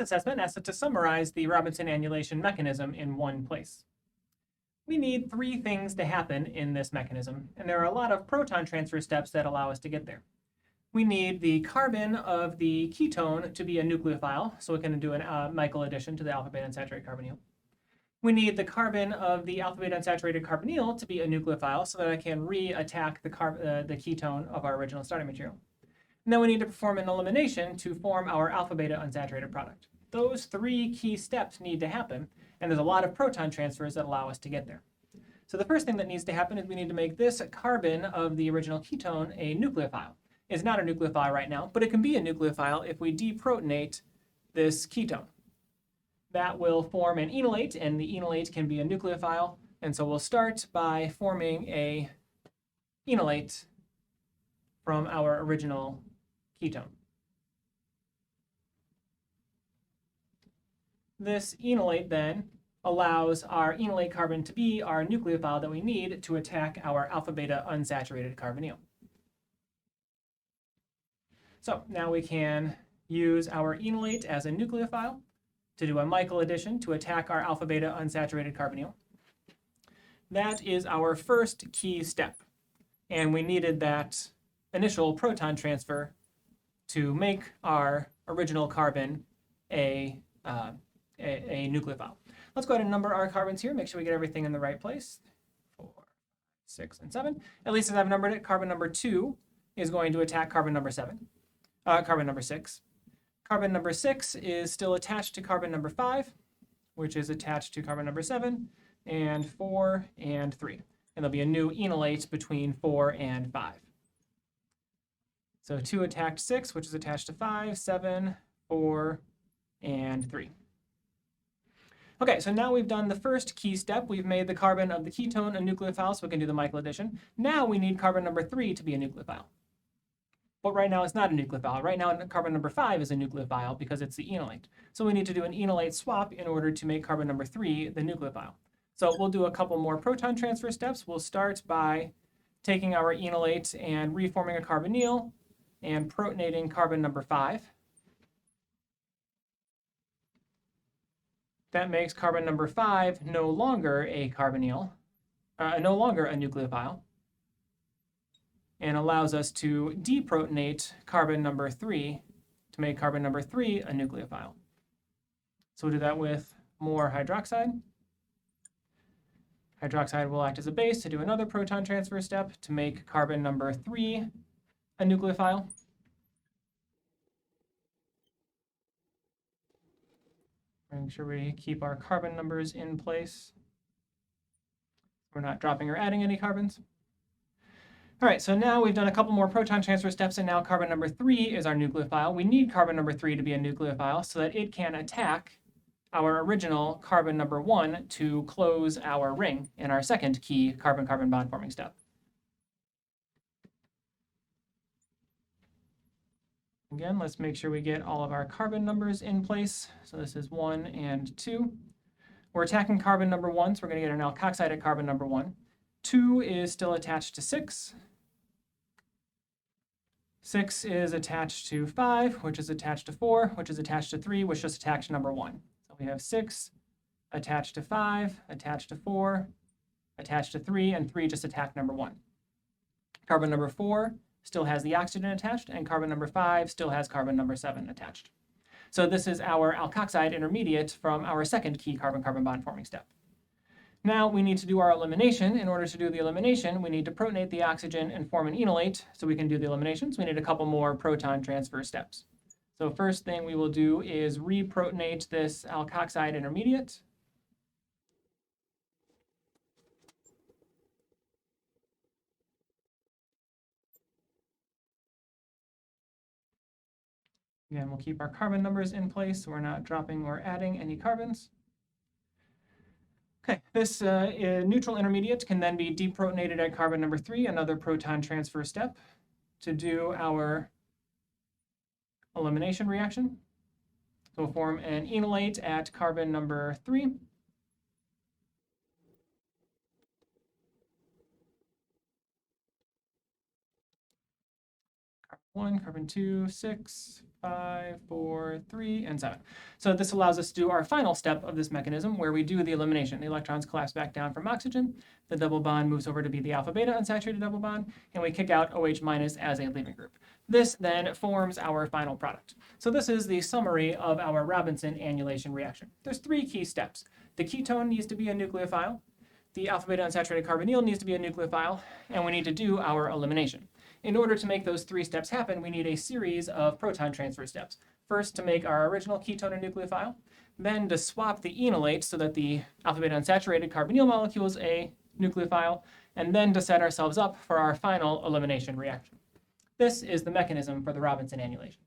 assessment asks us to summarize the Robinson annulation mechanism in one place. We need three things to happen in this mechanism, and there are a lot of proton transfer steps that allow us to get there. We need the carbon of the ketone to be a nucleophile, so we can do a Michael addition to the alpha-beta unsaturated carbonyl. We need the carbon of the alpha-beta unsaturated carbonyl to be a nucleophile so that I can re-attack the ketone of our original starting material. And then we need to perform an elimination to form our alpha-beta unsaturated product. Those three key steps need to happen, and there's a lot of proton transfers that allow us to get there. So the first thing that needs to happen is we need to make this carbon of the original ketone a nucleophile. It's not a nucleophile right now, but it can be a nucleophile if we deprotonate this ketone. That will form an enolate, and the enolate can be a nucleophile. And so we'll start by forming a enolate from our original ketone. This enolate then allows our enolate carbon to be our nucleophile that we need to attack our alpha-beta unsaturated carbonyl. So now we can use our enolate as a nucleophile to do a Michael addition to attack our alpha-beta unsaturated carbonyl. That is our first key step, and we needed that initial proton transfer to make our original carbon a nucleophile. Let's go ahead and number our carbons here, make sure we get everything in the right place. 4, 6, and 7. At least as I've numbered it, carbon number 2 is going to attack carbon number 6. Carbon number 6 is still attached to carbon number 5, which is attached to carbon number 7, and 4, and 3. And there'll be a new enolate between 4 and 5. So 2 attacked 6, which is attached to 5, 7, 4, and 3. Okay, so now we've done the first key step. We've made the carbon of the ketone a nucleophile, so we can do the Michael addition. Now we need carbon number 3 to be a nucleophile. But right now it's not a nucleophile. Right now carbon number 5 is a nucleophile because it's the enolate. So we need to do an enolate swap in order to make carbon number 3 the nucleophile. So we'll do a couple more proton transfer steps. We'll start by taking our enolate and reforming a carbonyl and protonating carbon number 5. That makes carbon number 5 no longer a carbonyl, no longer a nucleophile, and allows us to deprotonate carbon number 3 to make carbon number 3 a nucleophile. So we'll do that with more hydroxide. Hydroxide will act as a base to do another proton transfer step to make carbon number 3 a nucleophile. Make sure we keep our carbon numbers in place. We're not dropping or adding any carbons. All right, so now we've done a couple more proton transfer steps, and now carbon number 3 is our nucleophile. We need carbon number 3 to be a nucleophile so that it can attack our original carbon number 1 to close our ring in our second key carbon-carbon bond forming step. Again, let's make sure we get all of our carbon numbers in place. So this is 1 and 2. We're attacking carbon number 1, so we're going to get an alkoxide at carbon number 1. 2 is still attached to 6. 6 is attached to 5, which is attached to 4, which is attached to 3, which just attached to number 1. So we have 6 attached to 5, attached to 4, attached to 3, and 3 just attacked number 1. Carbon number 4 still has the oxygen attached, and carbon number 5 still has carbon number 7 attached. So this is our alkoxide intermediate from our second key carbon-carbon bond forming step. Now we need to do our elimination. In order to do the elimination, we need to protonate the oxygen and form an enolate so we can do the eliminations. We need a couple more proton transfer steps. So first thing we will do is reprotonate this alkoxide intermediate. Again, we'll keep our carbon numbers in place so we're not dropping or adding any carbons. Okay, this neutral intermediate can then be deprotonated at carbon number 3, another proton transfer step, to do our elimination reaction. So we'll form an enolate at carbon number 3. 1, carbon 2, 6, 5, 4, 3, and 7. So this allows us to do our final step of this mechanism where we do the elimination. The electrons collapse back down from oxygen, the double bond moves over to be the alpha-beta unsaturated double bond, and we kick out OH- as a leaving group. This then forms our final product. So this is the summary of our Robinson annulation reaction. There's 3 key steps. The ketone needs to be a nucleophile, the alpha-beta unsaturated carbonyl needs to be a nucleophile, and we need to do our elimination. In order to make those 3 steps happen, we need a series of proton transfer steps. First, to make our original ketone a nucleophile, then to swap the enolate so that the alpha-beta unsaturated carbonyl molecule is a nucleophile, and then to set ourselves up for our final elimination reaction. This is the mechanism for the Robinson annulation.